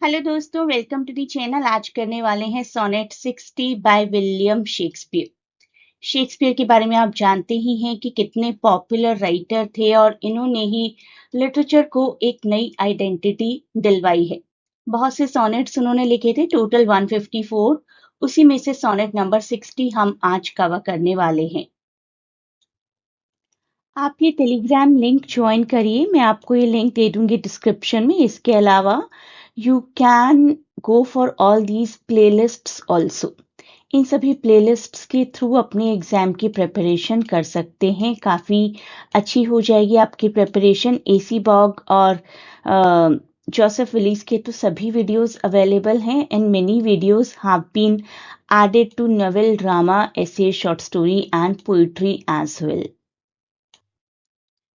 Hello दोस्तों, welcome to the channel. आज करने वाले हैं sonnet 60 by William Shakespeare. Shakespeare के बारे में आप जानते ही हैं कि कितने पॉपुलर राइटर थे और इन्होंने ही लिटरेचर को एक नई आइडेंटिटी दिलवाई है। बहुत से सोनेट्स उन्होंने लिखे थे, टोटल 154। उसी में से सोनेट नंबर 60 हम आज कवर करने वाले हैं। आप ये टेलीग्राम लिंक ज्वाइन करिए, मैं आपको ये लिंक दे दूंगी डिस्क्रिप्शन में। इसके अलावा you can go for all these playlists also. इन सभी प्लेलिस्ट्स के थ्रू अपने एग्जाम की प्रिपरेशन कर सकते हैं। काफ़ी अच्छी हो जाएगी आपकी प्रिपरेशन। एसी बॉग और जोसेफ विलीस के तो सभी वीडियोस अवेलेबल हैं and many videos have been added to novel, drama, essay, short story and poetry as well.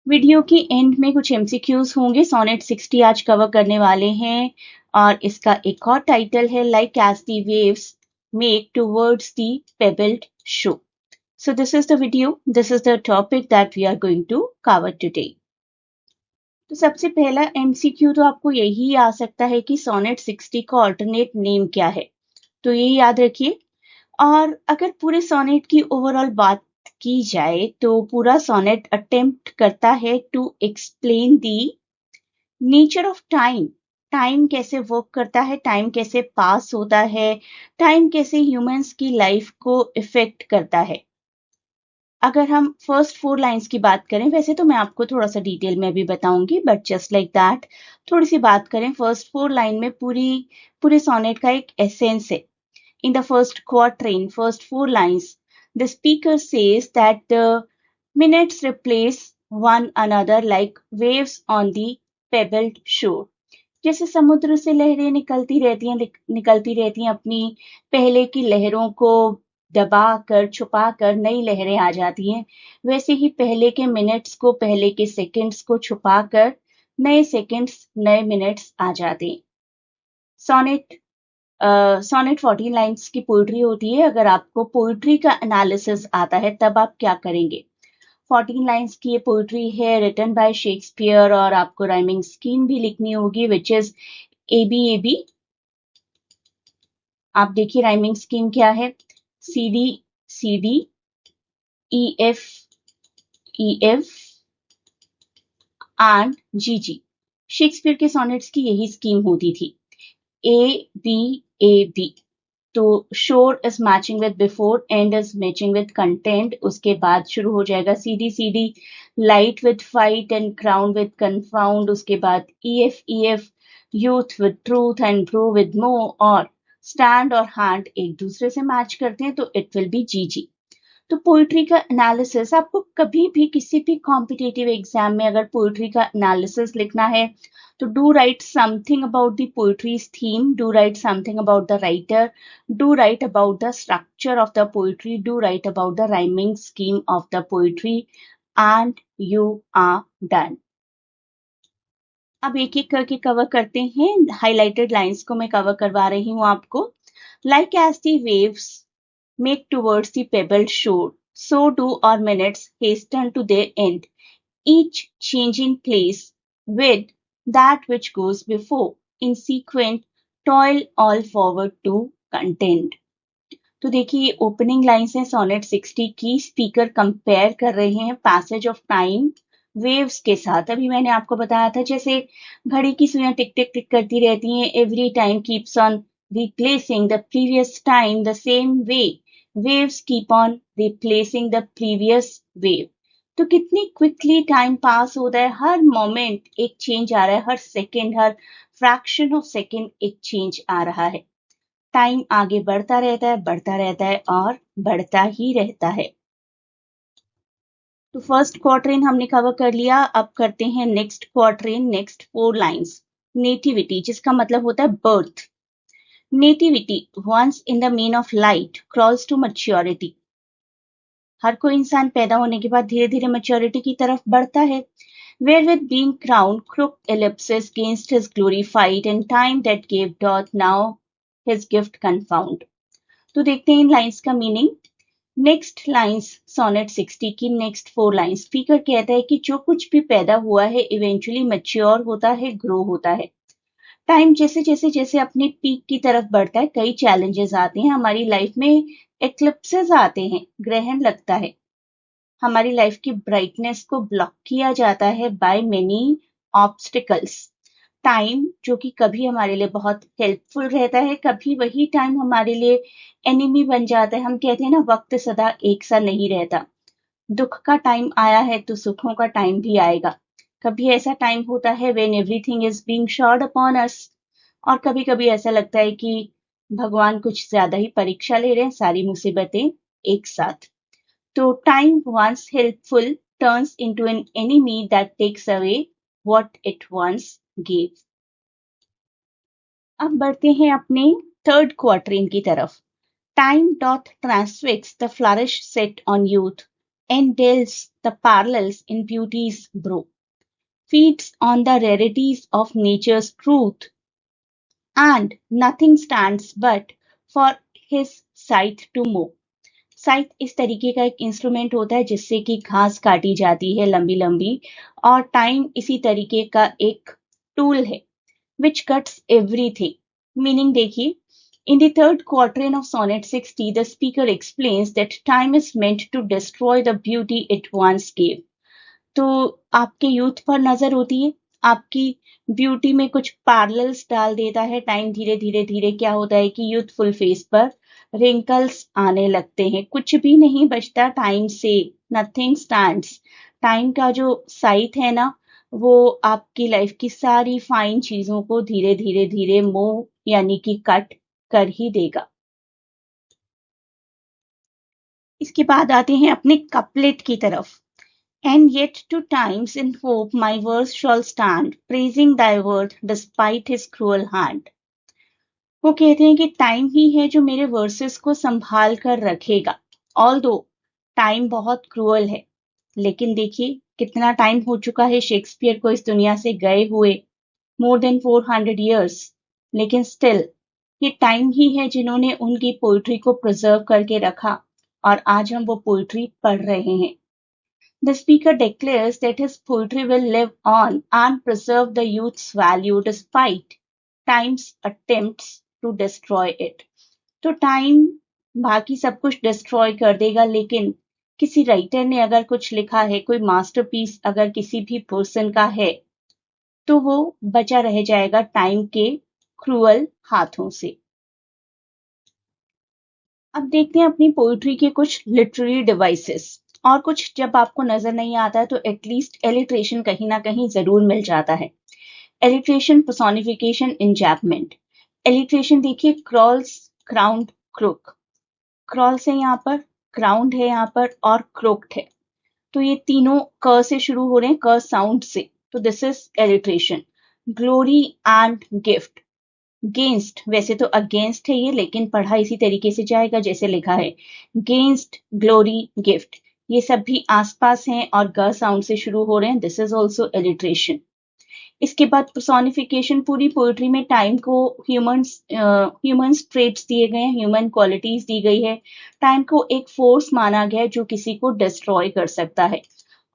Video के एंड में कुछ एमसीक्यूज होंगे। सोनेट 60 आज कवर करने वाले हैं और इसका एक और टाइटल है like as the waves make towards the pebbled shore. So this is the video, this is the topic that we are going to cover today. तो सबसे पहला एमसीक्यू तो आपको यही आ सकता है कि सोनेट 60 का ऑल्टरनेट नेम क्या है, तो ये याद रखिए। और अगर पूरे सोनेट की ओवरऑल बात की जाए तो पूरा सोनेट अटेम्प्ट करता है to explain the nature of time. Time कैसे वर्क करता है, टाइम कैसे पास होता है, टाइम कैसे ह्यूमंस की लाइफ को इफेक्ट करता है। अगर हम फर्स्ट 4 लाइंस की बात करें, वैसे तो मैं आपको थोड़ा सा डिटेल में भी बताऊंगी, बट जस्ट लाइक दैट थोड़ी सी बात करें। फर्स्ट 4 लाइन में पूरे सोनेट का एक एसेंस है। In the first quatrain, first 4 lines, the speaker says that the minutes replace one another like waves on the pebbled shore. जैसे समुद्र से लहरें निकलती रहती हैं, अपनी पहले की लहरों को दबा कर, छुपा कर नई लहरें आ जाती हैं। वैसे ही पहले के मिनट्स को, पहले के सेकंड्स को छुपा कर नए सेकंड्स, नए मिनट्स आ जाते हैं। सोनेट 14 लाइन्स की पोइट्री होती है। अगर आपको पोइट्री का एनालिसिस आता है तब आप क्या करेंगे। 14 लाइन्स की ये पोइट्री है, रिटन बाय शेक्सपियर, और आपको राइमिंग स्कीम भी लिखनी होगी विच इज ABAB। आप देखिए राइमिंग स्कीम क्या है, CD CD, EF EF and GG। Shakespeare के सोनेट्स की यही स्कीम होती थी, ABAB। तो शोर is matching with before, and is matching with content. उसके बाद शुरू हो जाएगा CD light with fight and crown with confound. उसके बाद EF youth with truth and bro with मो, और स्टैंड और हैंड एक दूसरे से मैच करते हैं तो इट विल बी GG। तो पोइट्री का एनालिसिस आपको कभी भी किसी भी कॉम्पिटिटिव एग्जाम में अगर पोइट्री का एनालिसिस लिखना है तो do write something about the poetry's theme, do write something about the writer, do write about the structure of the poetry, do write about the rhyming scheme of the poetry, and you are done. अब एक एक करके cover करते हैं। Highlighted lines को मैं cover करवा रही हूं आपको। Like as the waves make towards the pebbled shore, so do our minutes hasten to their end, each changing place with that which goes before, in sequent toil all forward to content। तो देखिए opening lines हैं sonnet 60 की। Speaker compare कर रहे हैं passage of time waves के साथ। अभी मैंने आपको बताया था जैसे घड़ी की सुइयां टिक टिक टिक करती रहती हैं, every time keeps on replacing the previous time, the same way waves keep on replacing the previous wave। तो कितनी क्विकली टाइम पास होता है, हर मोमेंट एक चेंज आ रहा है, हर सेकेंड, हर फ्रैक्शन ऑफ सेकेंड एक चेंज आ रहा है। टाइम आगे बढ़ता रहता है और बढ़ता ही रहता है। तो फर्स्ट क्वार्टरेन हमने कवर कर लिया। अब करते हैं next quatrain, next 4 lines. Nativity, जिसका मतलब होता है birth. Nativity, once in the main of light crawls to maturity. हर कोई इंसान पैदा होने के बाद धीरे धीरे मैच्योरिटी की तरफ बढ़ता है। Where with being crowned, crook ellipses against his glory fight, and time that gave doth now his gift confound। तो देखते हैं इन लाइंस का मीनिंग। नेक्स्ट लाइंस सोनेट 60 की नेक्स्ट 4 लाइंस। स्पीकर कहता है कि जो कुछ भी पैदा हुआ है इवेंचुअली मैच्योर होता है, ग्रो होता है। टाइम जैसे जैसे जैसे अपने पीक की तरफ बढ़ता है, कई चैलेंजेस आते हैं हमारी लाइफ में, एक्लिप्सेस आते हैं, ग्रहण लगता है, हमारी लाइफ की ब्राइटनेस को ब्लॉक किया जाता है बाय मेनी ऑब्स्टिकल्स। टाइम जो कि कभी हमारे लिए बहुत हेल्पफुल रहता है, कभी वही टाइम हमारे लिए एनिमी बन जाता है। हम कहते हैं ना, वक्त सदा एक सा नहीं रहता। दुख का टाइम आया है तो सुखों का टाइम भी आएगा। कभी ऐसा टाइम होता है when everything is being shard upon us, और कभी कभी ऐसा लगता है कि भगवान कुछ ज्यादा ही परीक्षा ले रहे हैं, सारी मुसीबतें एक साथ। तो time once helpful turns into an enemy that takes away what it once gave. अब बढ़ते हैं अपने थर्ड क्वार्टरिन की तरफ। Time doth transfix the flourish set on youth, and delves the parallels in beauty's brew, feeds on the rarities of nature's truth, and nothing stands but for his scythe to mow. Site इस तरीके का एक instrument होता है जिससे कि घास काटी जाती है लंबी लंबी, और टाइम इसी तरीके का एक टूल है विच कट्स एवरीथिंग। मीनिंग देखिए, in the third quatrain of sonnet 60 the speaker explains that time is meant to destroy the beauty it once gave. तो आपके यूथ पर नजर होती है, आपकी ब्यूटी में कुछ पैरेलल्स डाल देता है टाइम। धीरे धीरे धीरे क्या होता है कि यूथफुल फेस पर रिंकल्स आने लगते हैं, कुछ भी नहीं बचता टाइम से, नथिंग स्टैंड्स। टाइम का जो साइट है ना, वो आपकी लाइफ की सारी फाइन चीजों को धीरे धीरे धीरे मूव यानी कि कट कर ही देगा। इसके बाद आते हैं अपने कपलेट की तरफ। And yet to times in hope my verse shall stand, praising thy worth despite his cruel hand. वो कहते हैं कि टाइम ही है जो मेरे वर्सेस को संभाल कर रखेगा। ऑल दो टाइम बहुत क्रूअल है, लेकिन देखिए कितना टाइम हो चुका है शेक्सपियर को इस दुनिया से गए हुए, मोर देन 400 years, लेकिन स्टिल ये टाइम ही है जिन्होंने उनकी पोइट्री को प्रिजर्व करके रखा, और आज हम वो पोइट्री पढ़ रहे हैं। The speaker declares that his poetry will live on and preserve the youth's value despite time's attempts to destroy it. तो टाइम बाकी सब कुछ डिस्ट्रॉय कर देगा, लेकिन किसी राइटर ने अगर कुछ लिखा है, कोई मास्टरपीस अगर किसी भी पर्सन का है, तो वो बचा रह जाएगा टाइम के क्रूअल हाथों से। अब देखते हैं अपनी पोइट्री के कुछ लिटरेरी डिवाइसेस, और कुछ जब आपको नजर नहीं आता है तो एटलीस्ट एलिट्रेशन कहीं ना कहीं जरूर मिल जाता है। Alliteration, personification, enjambment. एलिट्रेशन देखिए, क्रॉल्स, क्राउंड, क्रोक। क्रॉल्स है यहाँ पर, क्राउंड है यहाँ पर, और क्रोक्ड है। तो ये तीनों क से शुरू हो रहे हैं, क साउंड से, तो this is alliteration. Glory and gift. Gainst, वैसे तो अगेंस्ट है ये, लेकिन पढ़ा इसी तरीके से जाएगा जैसे लिखा है, गेंस्ट, ग्लोरी, गिफ्ट। ये सब भी आसपास हैं और ग साउंड से शुरू हो रहे हैं, दिस इज ऑल्सो एलिट्रेशन। इसके बाद पर्सोनिफिकेशन, पूरी पोएट्री में टाइम को ह्यूमन ट्रेट्स दिए गए हैं, ह्यूमन क्वालिटीज दी गई है। टाइम को एक फोर्स माना गया है जो किसी को डिस्ट्रॉय कर सकता है।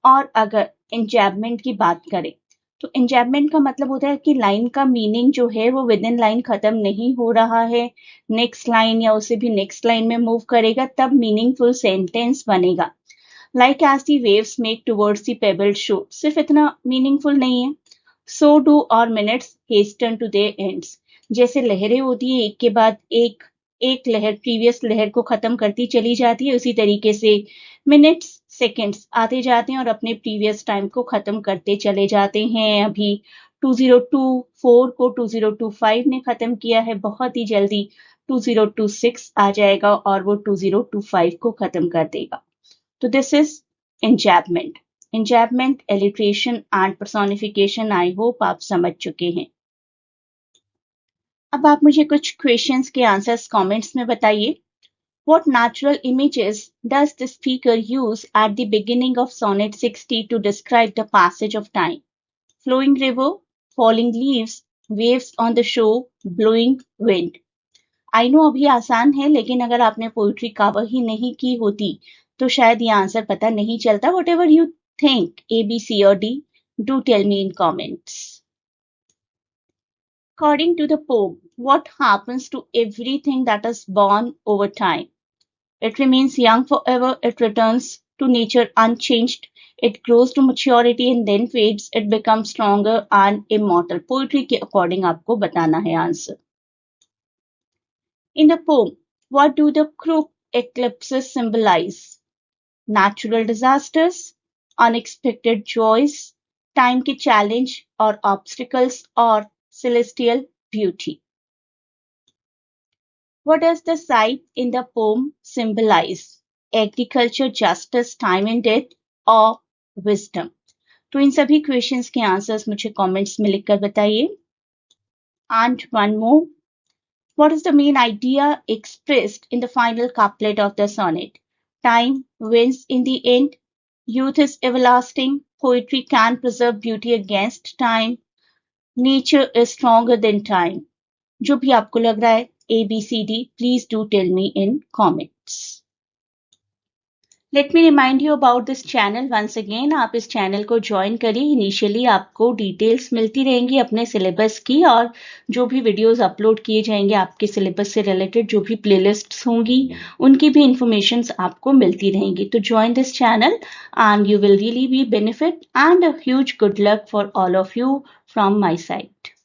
और अगर इंजैबमेंट की बात करें, तो इंजैबमेंट का मतलब होता है कि लाइन का मीनिंग जो है वो विद इन लाइन खत्म नहीं हो रहा है, नेक्स्ट लाइन या उसे भी नेक्स्ट लाइन में मूव करेगा, तब मीनिंगफुल सेंटेंस बनेगा। Like as the waves make towards the pebbled shore, सिर्फ इतना मीनिंगफुल नहीं है। So do our minutes hasten to their ends. जैसे लहरें होती है, एक के बाद एक लहर प्रीवियस लहर को खत्म करती चली जाती है, उसी तरीके से मिनट्स, सेकंड्स आते जाते हैं और अपने प्रीवियस टाइम को खत्म करते चले जाते हैं। अभी 2024 को 2025 ने खत्म किया है, बहुत ही जल्दी 2026 आ जाएगा और वो 2025 को खत्म कर देगा। तो this is enjambment. Enjambment, alliteration and personification, I hope आप समझ चुके हैं। अब आप मुझे कुछ क्वेश्चंस के आंसर्स कमेंट्स में बताइए। What natural images does the speaker use at the beginning of Sonnet 60 to describe the passage of time? Flowing river, falling leaves, waves on the shore, blowing wind. I know अभी आसान है, लेकिन अगर आपने poetry cover ही नहीं की होती तो शायद ये आंसर पता नहीं चलता। Whatever you think, A, B, C और D, do tell me in comments. According to the poem, what happens to everything that is born over time? It remains young forever, it returns to nature unchanged, it grows to maturity and then fades, it becomes stronger and immortal. Poetry के according आपको बताना है answer. In the poem, what do the crooked eclipses symbolize? Natural disasters, unexpected joys, time के challenge or obstacles, or celestial beauty. What does the scythe in the poem symbolize? Agriculture, justice, time and death, or wisdom? तो इन सभी questions के answers मुझे comments में लिखकर बताइए. And one more. What is the main idea expressed in the final couplet of the sonnet? Time wins in the end. Youth is everlasting. Poetry can preserve beauty against time. Nature is stronger than time. जो भी आपको लग रहा है ABCD, please do tell me in comments. Let me remind you about this channel once again. आप इस channel को join करिए. इनिशियली आपको डिटेल्स मिलती रहेंगी अपने सिलेबस की, और जो भी वीडियोस अपलोड किए जाएंगे आपके सिलेबस से रिलेटेड जो भी प्लेलिस्ट्स होंगी उनकी भी इंफॉर्मेशंस आपको मिलती रहेंगी. तो join this channel and you will really be benefit, and a huge good luck for all of you from my side.